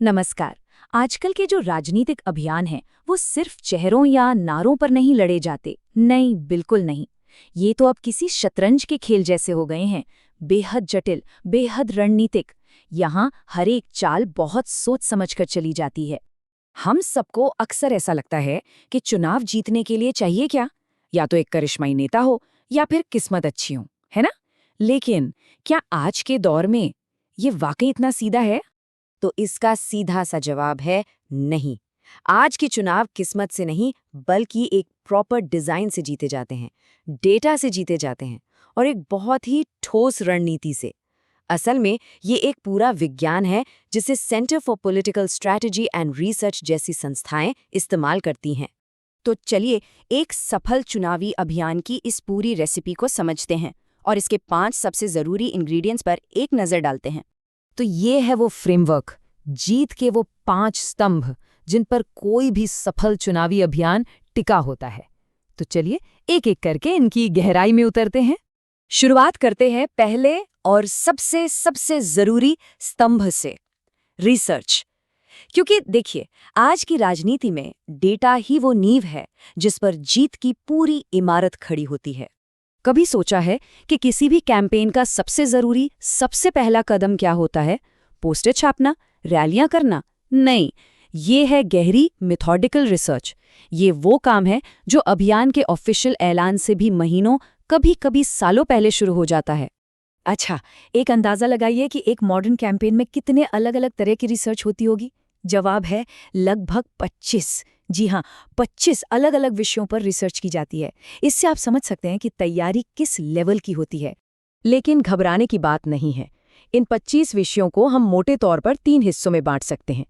नमस्कार। आजकल के जो राजनीतिक अभियान हैं वो सिर्फ चेहरों या नारों पर नहीं लड़े जाते। नहीं, बिल्कुल नहीं। ये तो अब किसी शतरंज के खेल जैसे हो गए हैं। बेहद जटिल, बेहद रणनीतिक। यहाँ हर एक चाल बहुत सोच समझकर चली जाती है। हम सबको अक्सर ऐसा लगता है कि चुनाव जीतने के लिए चाहिए क्या? या तो एक करिश्माई नेता हो या फिर किस्मत अच्छी हो, है ना? लेकिन क्या आज के दौर में ये वाकई इतना सीधा है? तो इसका सीधा सा जवाब है नहीं। आज के चुनाव किस्मत से नहीं बल्कि एक प्रॉपर डिजाइन से जीते जाते हैं, डेटा से जीते जाते हैं और एक बहुत ही ठोस रणनीति से। असल में ये एक पूरा विज्ञान है जिसे centre for political strategy and research जैसी संस्थाएं इस्तेमाल करती हैं। तो चलिए एक सफल चुनावी अभियान की इस पूरी रेसिपी को समझते हैं और इसके 5 सबसे ज़रूरी इंग्रेडिएंट्स पर एक नज़र डालते हैं। तो ये है वो फ्रेमवर्क, जीत के वो 5 स्तंभ जिन पर कोई भी सफल चुनावी अभियान टिका होता है। तो चलिए एक एक करके इनकी गहराई में उतरते हैं। शुरुआत करते हैं पहले और सबसे ज़रूरी स्तंभ से, रिसर्च। क्योंकि देखिए, आज की राजनीति में डेटा ही वो नींव है जिस पर जीत की पूरी इमारत खड़ी होती है। कभी सोचा है कि किसी भी कैंपेन का सबसे ज़रूरी, सबसे पहला कदम क्या होता है? पोस्टर छापना, रैलियां करना? नहीं, ये है गहरी मेथोडिकल रिसर्च। ये वो काम है जो अभियान के ऑफिशियल ऐलान से भी महीनों, कभी-कभी सालों पहले शुरू हो जाता है। अच्छा, एक अंदाज़ा लगाइए कि एक मॉडर्न कैंपेन में कितने अलग-अलग तरह की रिसर्च होती होगी? जवाब है लगभग 25। जी हाँ, 25 अलग-अलग विषयों पर रिसर्च की जाती है। इससे आप समझ सकते हैं कि तैयारी किस लेवल की होती है। लेकिन घबराने की बात नहीं है। इन 25 विषयों को हम मोटे तौर पर 3 हिस्सों में बांट सकते हैं।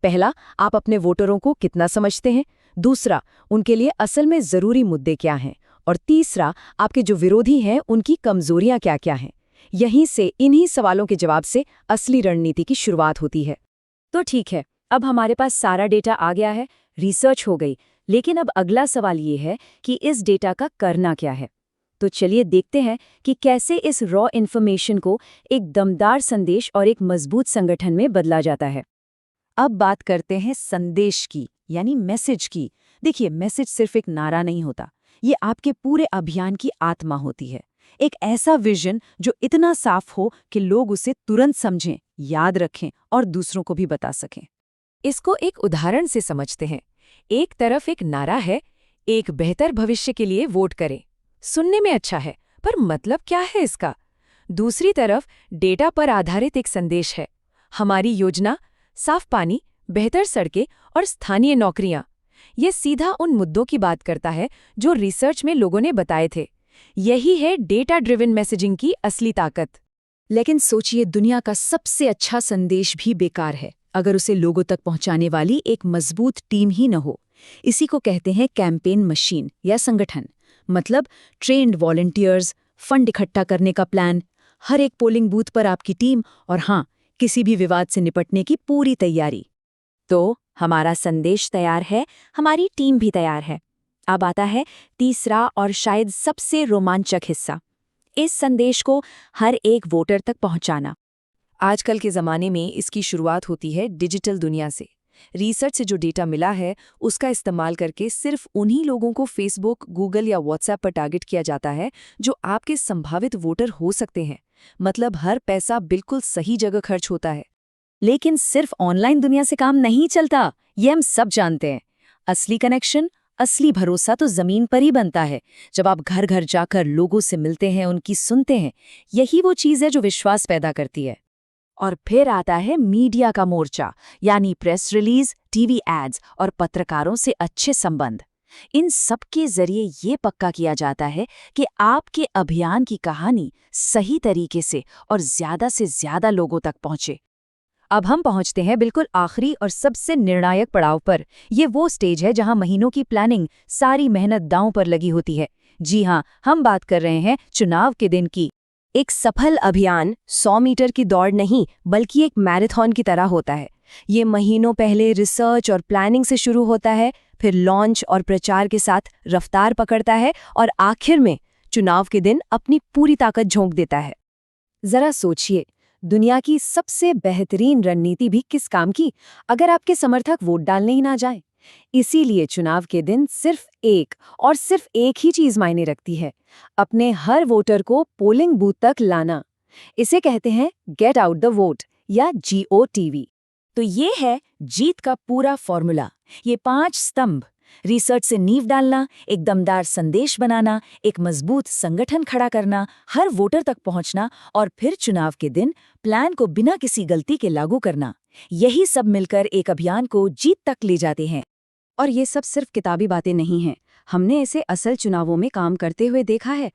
पहला, आप अपने वोटरों को कितना समझते हैं। दूसरा, उनके लिए असल में ज़रूरी मुद्दे क्या हैं। और तीसरा, आपके जो विरोधी हैं उनकी कमजोरियां क्या-क्या हैं। यहीं से, इन्हीं सवालों के जवाब से असली रणनीति की शुरुआत होती है। तो ठीक है, अब हमारे पास सारा डेटा आ गया है, रिसर्च हो गई। लेकिन अब अगला सवाल ये है कि इस डेटा का करना क्या है। तो चलिए देखते हैं कि कैसे इस रॉ इन्फॉर्मेशन को एक दमदार संदेश और एक मजबूत संगठन में बदला जाता है। अब बात करते हैं संदेश की, यानी मैसेज की। देखिए, मैसेज सिर्फ एक नारा नहीं होता, ये आपके पूरे अभियान की आत्मा होती है। एक ऐसा विजन जो इतना साफ हो कि लोग उसे तुरंत समझें, याद रखें और दूसरों को भी बता सकें। इसको एक उदाहरण से समझते हैं। एक तरफ एक नारा है, एक बेहतर भविष्य के लिए वोट करें। सुनने में अच्छा है, पर मतलब क्या है इसका? दूसरी तरफ डेटा पर आधारित एक संदेश है, हमारी योजना, साफ पानी, बेहतर सड़कें और स्थानीय नौकरियां। ये सीधा उन मुद्दों की बात करता है जो रिसर्च में लोगों ने बताए थे। यही है डेटा ड्रिवन मैसेजिंग की असली ताकत। लेकिन सोचिए, दुनिया का सबसे अच्छा संदेश भी बेकार है अगर उसे लोगों तक पहुंचाने वाली एक मजबूत टीम ही न हो। इसी को कहते हैं कैंपेन मशीन या संगठन। मतलब ट्रेन्ड वॉलंटियर्स, फंड इकट्ठा करने का प्लान, हर एक पोलिंग बूथ पर आपकी टीम और हाँ, किसी भी विवाद से निपटने की पूरी तैयारी। तो हमारा संदेश तैयार है, हमारी टीम भी तैयार है। अब आता है तीसरा और शायद सबसे रोमांचक हिस्सा, इस संदेश को हर एक वोटर तक पहुंचाना। आजकल के ज़माने में इसकी शुरुआत होती है डिजिटल दुनिया से। रिसर्च से जो डेटा मिला है उसका इस्तेमाल करके सिर्फ उन्हीं लोगों को फेसबुक, गूगल या व्हाट्सएप पर टारगेट किया जाता है जो आपके संभावित वोटर हो सकते हैं। मतलब हर पैसा बिल्कुल सही जगह खर्च होता है। लेकिन सिर्फ ऑनलाइन दुनिया से काम नहीं चलता, ये हम सब जानते हैं। असली कनेक्शन, असली भरोसा तो ज़मीन पर ही बनता है, जब आप घर घर जाकर लोगों से मिलते हैं, उनकी सुनते हैं। यही वो चीज़ है जो विश्वास पैदा करती है। और फिर आता है मीडिया का मोर्चा, यानी प्रेस रिलीज, टीवी एड्स और पत्रकारों से अच्छे संबंध। इन सब के जरिए ये पक्का किया जाता है कि आपके अभियान की कहानी सही तरीके से और ज़्यादा से ज़्यादा लोगों तक पहुंचे। अब हम पहुंचते हैं बिल्कुल आखिरी और सबसे निर्णायक पड़ाव पर। ये वो स्टेज है जहां महीनों की प्लानिंग, सारी मेहनत दांव पर लगी होती है। जी हाँ, हम बात कर रहे हैं चुनाव के दिन की। एक सफल अभियान 100 मीटर की दौड़ नहीं बल्कि एक मैराथन की तरह होता है। ये महीनों पहले रिसर्च और प्लानिंग से शुरू होता है, फिर लॉन्च और प्रचार के साथ रफ्तार पकड़ता है और आखिर में चुनाव के दिन अपनी पूरी ताकत झोंक देता है। जरा सोचिए, दुनिया की सबसे बेहतरीन रणनीति भी किस काम की, अगर आपके समर्थक वोट डालने ही ना जाएं? इसीलिए चुनाव के दिन सिर्फ एक और सिर्फ एक ही चीज मायने रखती है, अपने हर वोटर को पोलिंग बूथ तक लाना। इसे कहते हैं गेट आउट द वोट या GOTV। तो ये है जीत का पूरा फॉर्मूला। ये 5 स्तंभ, रिसर्च से नींव डालना, एक दमदार संदेश बनाना, एक मजबूत संगठन खड़ा करना, हर वोटर तक पहुंचना और फिर चुनाव के दिन प्लान को बिना किसी गलती के लागू करना, यही सब मिलकर एक अभियान को जीत तक ले जाते हैं। और ये सब सिर्फ किताबी बातें नहीं हैं, हमने इसे असल चुनावों में काम करते हुए देखा है।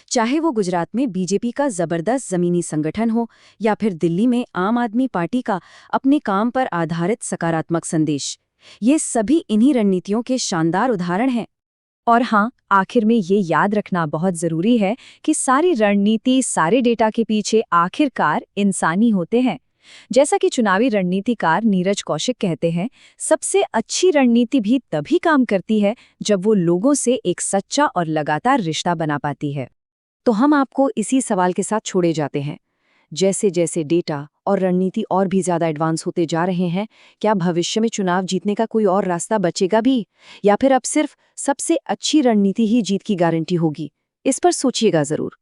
चाहे वो गुजरात में बीजेपी का जबरदस्त जमीनी संगठन हो या फिर दिल्ली में आम आदमी पार्टी का अपने काम पर आधारित सकारात्मक संदेश, ये सभी इन्हीं रणनीतियों के शानदार उदाहरण हैं। और हाँ, आखिर में ये याद रखना बहुत जरूरी है कि सारी रणनीति, सारे डेटा के पीछे आखिरकार इंसानी होते हैं। जैसा कि चुनावी रणनीतिकार नीरज कौशिक कहते हैं, सबसे अच्छी रणनीति भी तभी काम करती है जब वो लोगों से एक सच्चा और लगातार रिश्ता बना पाती है। तो हम आपको इसी सवाल के साथ छोड़े जाते हैं, जैसे जैसे डेटा और रणनीति और भी ज्यादा एडवांस होते जा रहे हैं, क्या भविष्य में चुनाव जीतने का कोई और रास्ता बचेगा भी, या फिर अब सिर्फ सबसे अच्छी रणनीति ही जीत की गारंटी होगी? इस पर सोचिएगा जरूर।